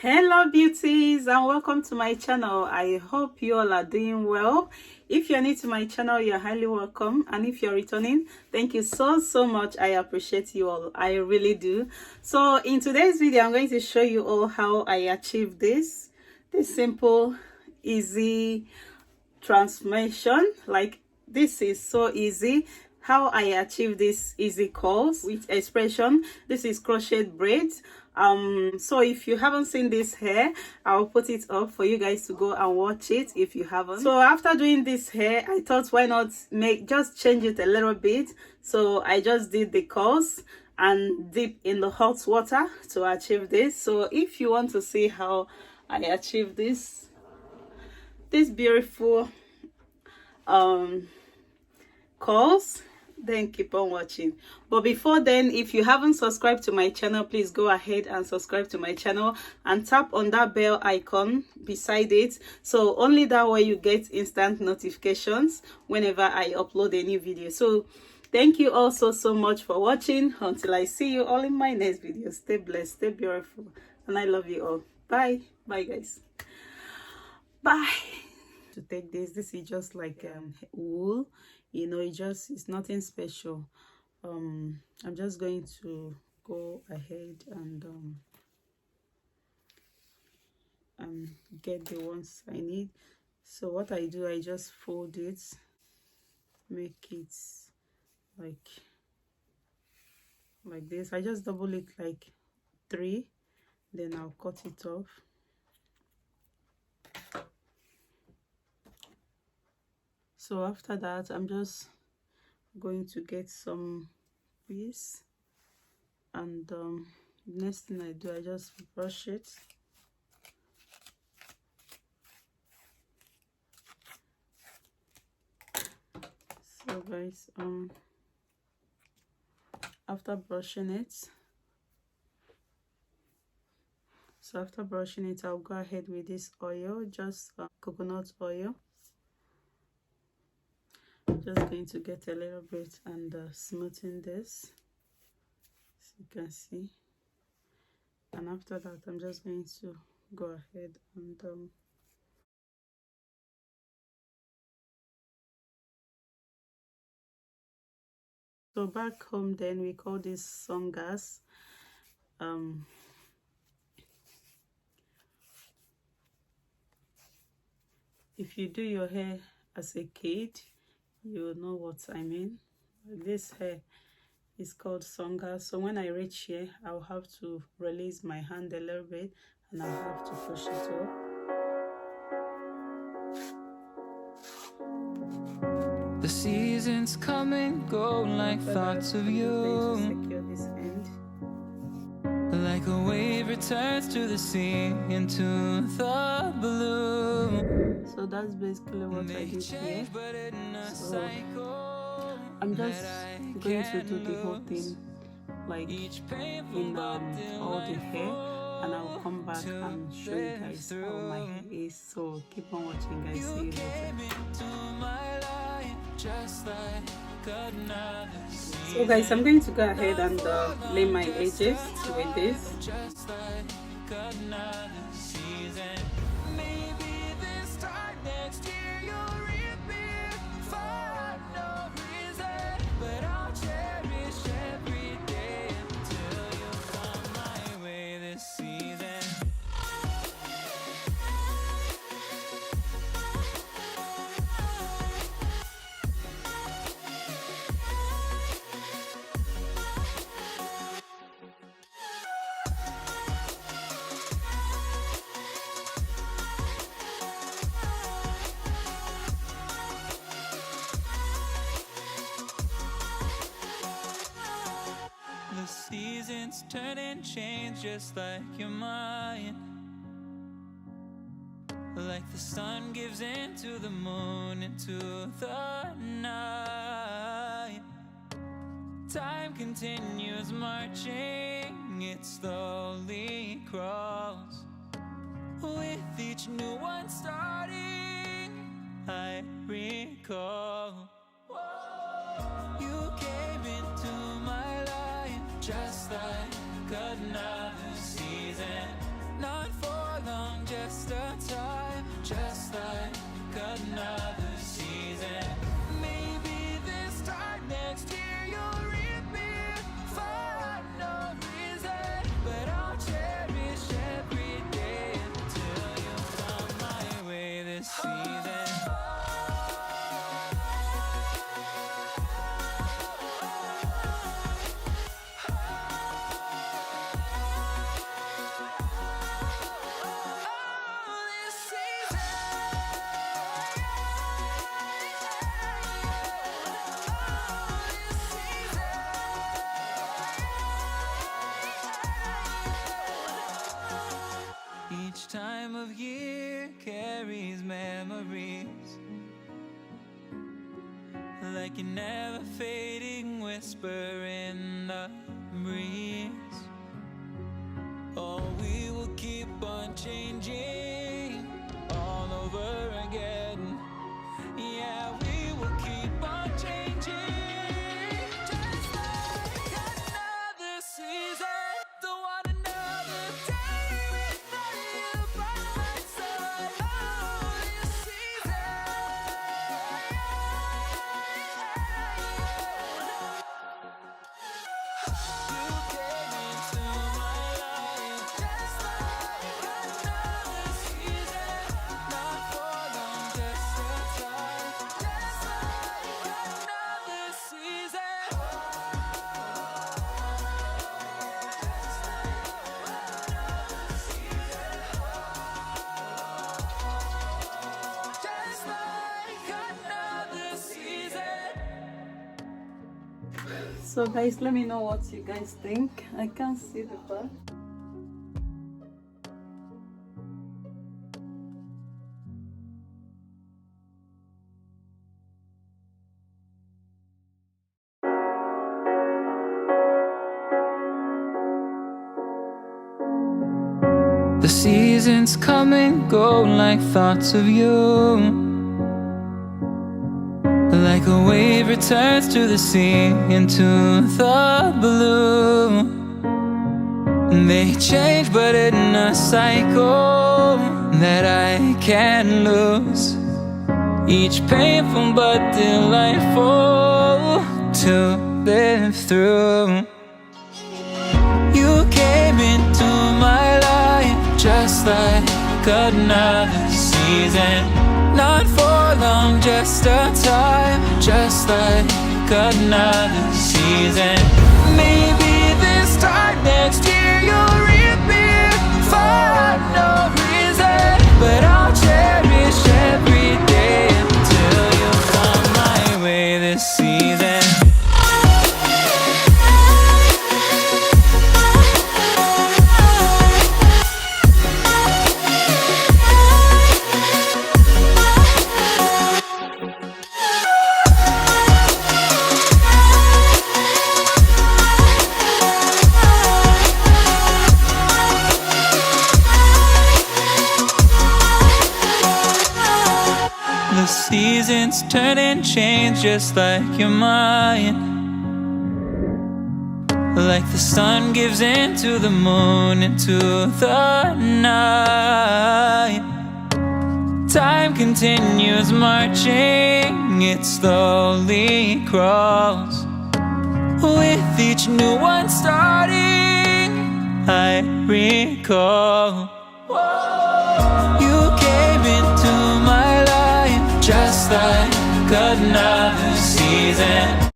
Hello beauties, and welcome to my channel. I hope you all are doing well. If you're new to my channel, you're highly welcome, and if you're returning, thank you so much. I appreciate you all, I really do. So in today's video, I'm going to show you all how I achieved this simple, easy transformation. Like, this is so easy. How I achieve this easy curls with Xpression. This is Crochet Braids. So if you haven't seen this hair, I'll put it up for you guys to go and watch it if you haven't. So after doing this hair, I thought, why not just change it a little bit. So I just did the curls and dip in the hot water to achieve this. So if you want to see how I achieve this beautiful curls, then keep on watching. But before then, if you haven't subscribed to my channel, please go ahead and subscribe to my channel and tap on that bell icon beside it, so only that way you get instant notifications whenever I upload a new video. So thank you all so much for watching. Until I see you all in my next video, stay blessed, stay beautiful, and I love you all. Bye guys. Bye. To take this is just like wool, you know, it's nothing special. I'm just going to go ahead and get the ones I need. So what I do, I just fold it, make it like this. I just double it like 3, then I'll cut it off. So after that, I'm just going to get some piece, and next thing I do, I just brush it. So guys, after brushing it, I'll go ahead with this oil, just coconut oil. Just going to get a little bit and smoothen this, as you can see. And after that, I'm just going to go ahead and so back home, then we call this songas. If you do your hair as a kid, you know what I mean. This hair is called songa. So when I reach here, I'll have to release my hand a little bit, and I'll have to push it up. The seasons come and go like thoughts of you. Secure this end. Like a wave returns to the sea, into the blue. So that's basically what I did here. So I'm just going to do the whole thing like in all the hair, and I'll come back and show you guys how my hair is. So keep on watching guys, see you later. So guys, I'm going to go ahead and lay my edges with this. The seasons turn and change just like your mind. Like the sun gives into the moon, into the night. Time continues marching, it slowly crawls. With each new one starting, I recall you came into my life just like another season. Not for Each time of year carries memories, like a never fading whisper in the breeze. Oh, we will keep on changing all over again. Yeah, we will keep on changing, just like another season. Don't want another day without you by my side. Oh, this season. You came into my life just like another season. Not for long, just a time. Just like another season. Just like another season. So guys, let me know what you guys think. I can't see the part. The seasons come and go like thoughts of you. Like a wave returns to the sea, into the blue. They change but in a cycle that I can't lose. Each painful but delightful to live through. You came into my life just like another season. Not for long, just a time. Just like another season. Maybe this time next year you'll reappear for no reason. But I'll cherish every day until you come my way this season. The seasons turn and change just like your mind. Like the sun gives into the moon, into the night. Time continues marching, it slowly crawls. With each new one starting, I recall. You came into my life just like another season.